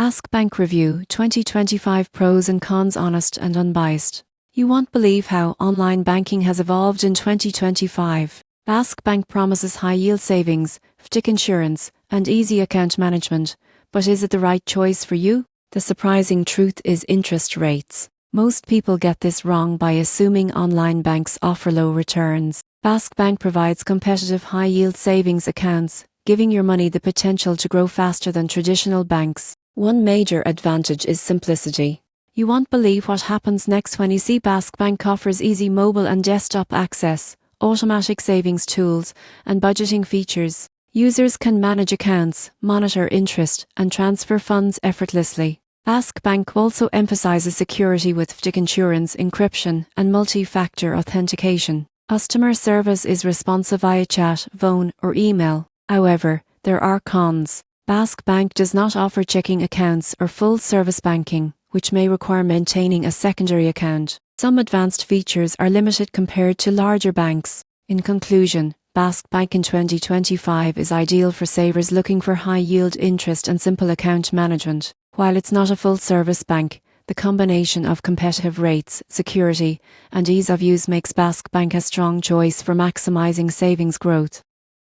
Ask Bank Review 2025 Pros and Cons, honest and unbiased. You won't believe how online banking has evolved in 2025. Basque Bank promises high-yield savings, FDIC insurance, and easy account management, but is it the right choice for you? The surprising truth is interest rates. Most people get this wrong by assuming online banks offer low returns. Basque Bank provides competitive high-yield savings accounts, giving your money the potential to grow faster than traditional banks. One major advantage is simplicity. You won't believe what happens next when you see Basque Bank offers easy mobile and desktop access, automatic savings tools, and budgeting features. Users can manage accounts, monitor interest, and transfer funds effortlessly. Basque Bank also emphasizes security with FDIC insurance, encryption, and multi-factor authentication. Customer service is responsive via chat, phone, or email. However, there are cons. Basque Bank does not offer checking accounts or full-service banking, which may require maintaining a secondary account. Some advanced features are limited compared to larger banks. In conclusion, Basque Bank in 2025 is ideal for savers looking for high-yield interest and simple account management. While it's not a full-service bank, the combination of competitive rates, security, and ease of use makes Basque Bank a strong choice for maximizing savings growth.